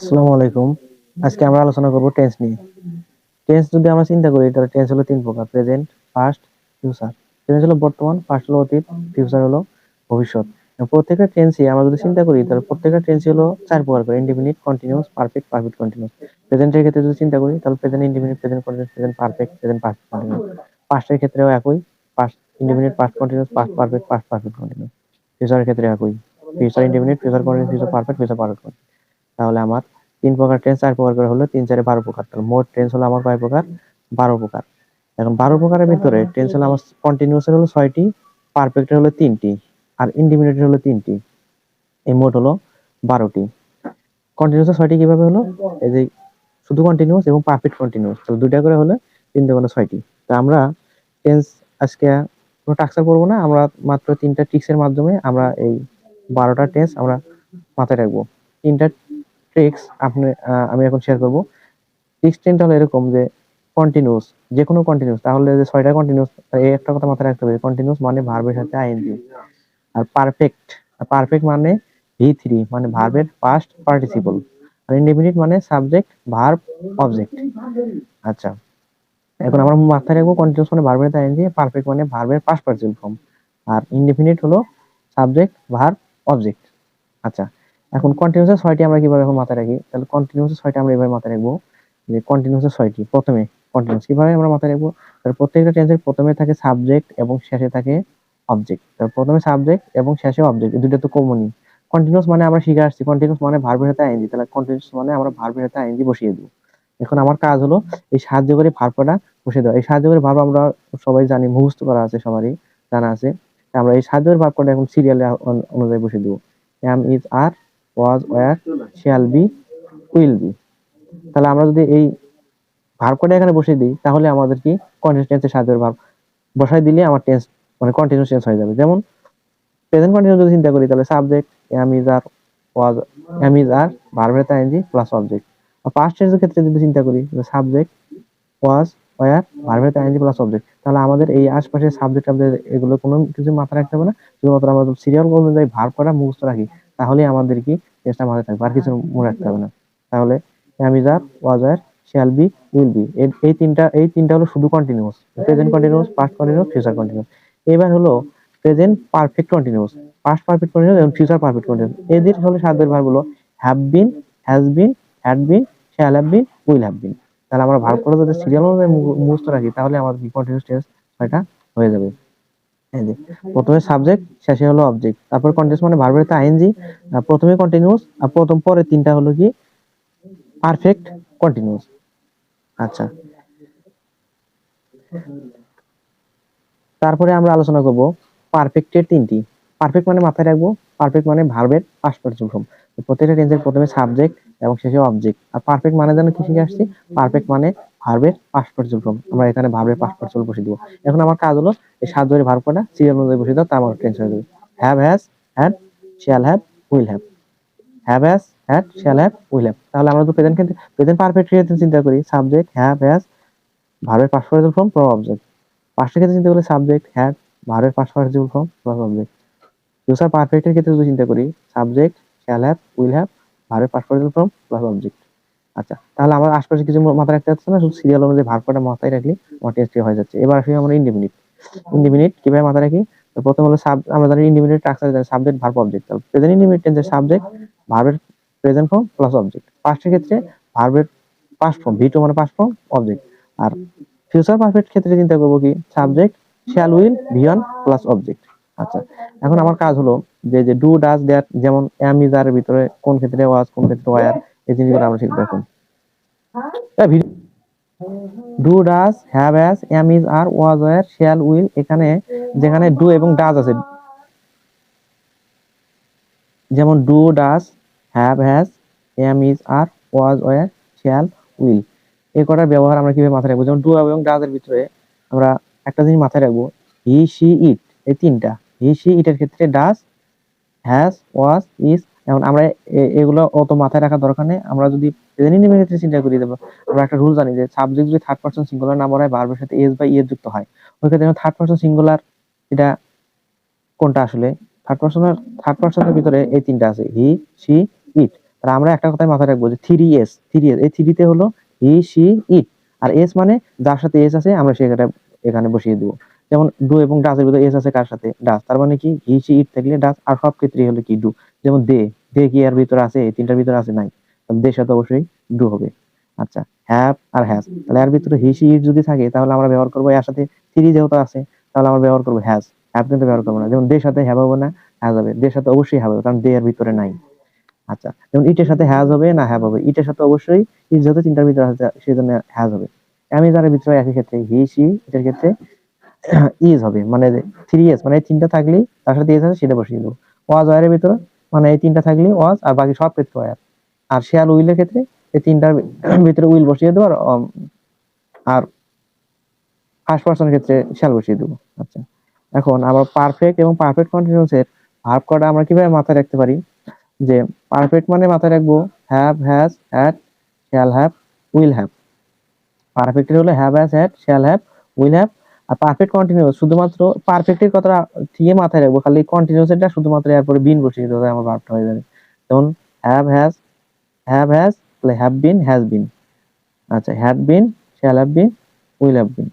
আসসালামু আলাইকুম। আজকে আমরা আলোচনা করব টেন্স নিয়ে। টেন্স যদি আমরা চিন্তা করি তাহলে টেন্স হলো তিন প্রকার: প্রেজেন্ট, পাস্ট, ফিউচার। প্রেজেন্ট হলো বর্তমান, পাস্ট হলো অতীত, ফিউচার হলো ভবিষ্যৎ। এবং প্রত্যেকটা টেন্সই আমরা যদি চিন্তা করি তাহলে প্রত্যেকটা টেন্সই হলো চার প্রকার করে: indefinite, continuous, perfect, perfect continuous. প্রেজেন্টের ক্ষেত্রে যদি চিন্তা করি তাহলে present indefinite, present continuous, present perfect, present perfect continuous. পাস্টের ক্ষেত্রেও একই: past indefinite, past continuous, past perfect, past perfect continuous. ফিউচারের ক্ষেত্রে একই: future indefinite, future continuous, future perfect, future perfect. তাহলে আমার তিন প্রকার টেন্স, চার প্রকার করে হলো তিন চারে 12 প্রকার। তাহলে মোট টেন্স হলো আমার কয় প্রকার? 12 প্রকার। এখন 12 প্রকারের ভিতরে টেন্স হলো আমার কন্টিনিউয়াস হলো 6টি, পারফেক্ট হলো 3টি, আর ইনডিফিনিট হলো 3টি। এই মোট হলো 12টি। কন্টিনিউয়াস 6টি কিভাবে হলো? এই যে শুধু কন্টিনিউয়াস এবং পারফেক্ট কন্টিনিউয়াস, তো দুইটা করে হলে 3 গুণে 6টি। তো আমরা টেন্স আজকে কোনো টাক্সার করবো না, আমরা মাত্র 3টা ট্রিক্সের মাধ্যমে আমরা এই 12টা টেন্স আমরা মাথায় রাখবো। 3টা ট্রিক্স আমি এখন শেয়ার করব। ট্রিক্স 3টা হলো এরকম যে কন্টিনিউয়াস, যে কোনো কন্টিনিউয়াস, তাহলে যে 6টা কন্টিনিউয়াস, এই একটা কথা মাথায় রাখতে হবে: কন্টিনিউয়াস মানে ভার্বের সাথে আইএনজি। আর পারফেক্ট, পারফেক্ট মানে ভি3 মানে ভার্বের পাস্ট পার্টিসিপল। আর ইনডেফিনিট মানে সাবজেক্ট, ভার্ব, অবজেক্ট। আচ্ছা, এখন আমরা মাথায় রাখবো কন্টিনিউয়াস মানে ভার্বের সাথে আইএনজি, পারফেক্ট মানে ভার্বের পাস্ট পার্টিসিপল ফর্ম, আর ইনডেফিনিট হলো সাবজেক্ট, ভার্ব, অবজেক্ট। আচ্ছা, এখন কন্টিনিউয়াস 6টি আমরা কিভাবে এখন মাথায় রাখি? তাহলে কন্টিনিউয়াস 6টি আমরা এভাবে মাথায় রাখবো যে কন্টিনিউয়াস 6টি। প্রথমে কন্টিনিউয়াস কিভাবে আমরা মাথায় রাখবো? তাহলে প্রত্যেকটা টেন্সের প্রথমে থাকে সাবজেক্ট এবং শেষে থাকে অবজেক্ট। তাহলে প্রথমে সাবজেক্ট এবং শেষে অবজেক্ট, এই দুটো তো কমনই। কন্টিনিউয়াস মানে আমরা শিখে আসছি কন্টিনিউয়াস মানে ভার্বের সাথে আইএনজি, তাহলে কন্টিনিউয়াস মানে আমরা ভার্বের সাথে আইএনজি বসিয়ে দেব। এখন আমার কাজ হলো এই সাহায্য করে ভার্বটা বসিয়ে দেওয়া। এই সাহায্য করে ভার্ব আমরা সবাই জানি, মুখস্থ করা আছে, সবারই জানা আছে। আমরা এই সাহায্য করে ভার্বটা এখন সিরিয়ালে অনুযায়ী বসিয়ে দেবো: am, is, are, was, were, shall be, will be। তাহলে আমরা যদি এই ভার্ব কোডে এখানে বসিয়ে দিই তাহলে আমাদের কি কন্টিনিউয়াস টেন্সের সাহায্যের ভার্ব বসাই দিলে আমার টেন্স মানে কন্টিনিউয়াস টেন্স হয়ে যাবে। যেমন প্রেজেন্ট কন্টিনিউয়াস যদি চিন্তা করি তাহলে subject am, is, are, was, am, is, are, ভার্বের সাথে আইএনজি প্লাস অবজেক্ট। আর পাস্ট টেন্সের ক্ষেত্রে যদি চিন্তা করি সাবজেক্ট, ওয়াজ, ওয়্যার, ভার্বের সাথে আইএনজি প্লাস অবজেক্ট। তাহলে আমাদের এই আশপাশের সাবজেক্ট টাবজেক্ট এগুলো কোনো কিছু মাথায় রাখতে হবে না, শুধুমাত্র আমরা সিরিয়াল অনুযায়ী ভার্ব করা মুখস্থ রাখি, তাহলে আমাদের কি টেন্সটা মাথায় থাকবে, আর কিছু মনে রাখতে হবে না। তাহলে am, is, are, was, were, shall be, will be, এই তিনটা হলো শুধু continuous: present continuous, past continuous, future continuous. এবার হলো present perfect continuous, past perfect continuous এবং ফিউচার পারফেক্ট কন্টিনিউয়াস। এদের হলো সাহায্যের ভার্ব হলো have been, has been, had been, shall have been, will have been. তাহলে আমরা ভার্ব করে যদি সিরিয়াল অনুযায়ী মুখস্থ রাখি তাহলে আমাদের কন্টিনিউয়াস টেন্স ছয়টা হয়ে যাবে। এই যে প্রথমে সাবজেক্ট, শেষে হলো অবজেক্ট, তারপর কন্টিনিউয়াস মানে ভার্বের সাথে আইএনজি, প্রথমে কন্টিনিউয়াস, আর প্রথম পরে তিনটা হলো কি পারফেক্ট কন্টিনিউয়াস। আচ্ছা, তারপরে আমরা আলোচনা করব পারফেক্টের তিনটি। পারফেক্ট মানে মাথায় রাখবো, পারফেক্ট মানে ভার্বের পাস্ট পার্টিসিপল ফর্ম। প্রত্যেকটা টেন্সের প্রথমে সাবজেক্ট এবং শেষে অবজেক্ট। আর পারফেক্ট মানে যেন কি শিখে আসছি? পারফেক্ট মানে ভার্বের পাস্ট পার্টিসিপল ফর্ম, আমরা এখানে ভার্বের পাস্ট পার্টিসিপল বসিয়ে দিব। এখন আমার কাজ হলো এই সাত ধরে ভার্ব করা সিরিয়াল অনুযায়ী বসিয়ে দাও, তার আমার টেন্স হয়ে যাবে: have, has, had, shall have, will have. Have, has, had, shall have, will have. তাহলে আমরা তো প্রেজেন্ট পারফেক্ট ক্ষেত্রে চিন্তা করি সাবজেক্ট, হ্যাভ, হ্যাজ, ভার্বের past participle form, plus object. পাস্টের ক্ষেত্রে চিন্তা করলে সাবজেক্ট, হ্যাড, ভার্বের past participle form, plus object. Future পারফেক্টের ক্ষেত্রে যদি চিন্তা করি subject, shall have, will have, ভার্বের past participle form, plus object. আচ্ছা, তাহলে আমার আশপাশে কিছু মাথায় রাখতে হচ্ছে না, শুধু সিরিয়াল অনুযায়ী ভার্ব কটা মাথায় রাখলে আমার টেস্ট হয়ে যাচ্ছে। এবার আসি আমরা ইনডিফিনিট। ইনডিফিনিট কিভাবে মাথায় রাখি? তো প্রথম হলো আমরা জানি ইনডিফিনিট স্ট্রাকচার জানি সাবজেক্ট, ভার্ব, অবজেক্ট। তাহলে প্রেজেন্ট ইনডিফিনিট টেন্সের সাবজেক্ট, ভার্বের প্রেজেন্ট ফর্ম প্লাস অবজেক্ট। পাস্টের ক্ষেত্রে ভার্বের পাস্ট ফর্ম, ভি2 মানে পাস্ট ফর্ম, অবজেক্ট। আর ফিউচার পারফেক্ট ক্ষেত্রে চিন্তা করবো কি subject, shall, will, V1 plus object. আচ্ছা, এখন আমার কাজ হলো যে যে ডু, ডাজ, দ্যাট, যেমন এম, ইজ, আর এর ভিতরে কোন ক্ষেত্রে ওয়াজ, কোন ক্ষেত্রে ওয়্যার, এই জিনিসগুলো আমরা শিখবো এখন। Do, does, have, has, am, is, are, was, were, shall, will, এখানে যেখানে ডু এবং ডাজ আছে, যেমন do, does, have, has, am, is, are, was, were, shall, will, এই কটার ব্যবহার আমরা কিভাবে মাথায় রাখবো? যেমন ডু এবং ডাজ এর ভিতরে আমরা একটা জিনিস মাথায় রাখবো: হি, সি, ইট, এই তিনটা। হি, সি, ইটের ক্ষেত্রে ডাজ, হ্যাজ, ওয়াজ, ইজ। এখন আমরা এগুলো অত মাথায় রাখার দরকার নেই। আমরা যদি প্রেজেন্ট ইনডিফিনিট ক্ষেত্রে চিন্তা করি দেবো, আমরা একটা রুল জানি যে সাবজেক্ট যদি থার্ড পারসন সিঙ্গুলার নাম্বার হয়, ভার্বের সাথে এস বা ইএস যুক্ত হয়, ওই ক্ষেত্রে থার্ড পারসন সিঙ্গুলার এটা কোনটা আসলে? থার্ড পারসনের ভিতরে এই তিনটা আছে: হি, সি, ইট। তাহলে আমরা একটা কথাই মাথায় রাখবো যে 3s, এই 3 তে হলো he she it, R S মানে যার সাথে এস আছে আমরা সেটা এখানে বসিয়ে দিব। যেমন ডু এবং ডাজের ভিতরে এস আছে কার সাথে? ডাজ, তার মানে কি হি শি ইট থাকলে ডাজ, আর সব ক্ষেত্রে হলো কি ডু। যেমন দে, কি এর ভিতরে আছে? এই তিনটার ভিতরে আছে? নাই, তাহলে দের সাথে অবশ্যই ডু হবে। আচ্ছা, হ্যাভ আর হ্যাজ, তাহলে এর ভিতরে হি শি ইট যদি থাকে তাহলে আমরা ব্যবহার করবো এর সাথে 3 যেহেতু আছে তাহলে আমরা ব্যবহার করবো হ্যাজ, হ্যাভ কিন্তু ব্যবহার করবো না। যেমন দের সাথে হ্যাভ হবে না, হ্যাজ হবে। দের সাথে অবশ্যই হ্যাভ হবে, কারণ দে এর ভিতরে নাই। আচ্ছা, যেমন ইটের সাথে হ্যাজ হবে না হ্যাভ হবে? ইটের সাথে অবশ্যই, ইট যেহেতু তিনটার ভিতরে আছে সেই জন্য হ্যাজ হবে। অ্যামিজারের ভিতরে একই ক্ষেত্রে হি শি, এটার ক্ষেত্রে ইজ হবে, মানে 3s মানে এই তিনটা থাকলেই তার সাথে ইজ আছে সেটা বসিয়ে দেবো। ওয়াজ ওয়ারের ভিতরে মানে এই তিনটা থাকলেই ওয়াজ, আর বাকি সব ক্ষেত্রে ওয়ার। আর শেয়াল উইলের ক্ষেত্রে এই তিনটার ভিতরে উইল বসিয়ে দেবো, আর ফার্স্ট পারসনের ক্ষেত্রে শ্যাল বসিয়ে দেবো। আচ্ছা, এখন আবার পারফেক্ট এবং পারফেক্ট কন্টিনিউয়াস এর ভার্ব কটা আমরা কিভাবে মাথায় রাখতে পারি? যে পারফেক্ট মানে মাথায় রাখবো have, has, had, shall have, will have. Perfect হলো have, has, had, shall have, will have. আর পারফেক্ট কন্টিনিউয়াস শুধুমাত্র পারফেক্টের কথা ঠিক মাথায় রাখবো, খালি কন্টিনিউয়াস এটা শুধুমাত্র এরপরে বিন বসিয়ে দেবো, আমার ভার্বটা হয়ে যাবে। যেমন হ্যাভ হ্যাজ, হ্যাভ হ্যাজ তাহলে হ্যাভ বিন, হ্যাজ বিন। আচ্ছা, had been, shall have been, will have been.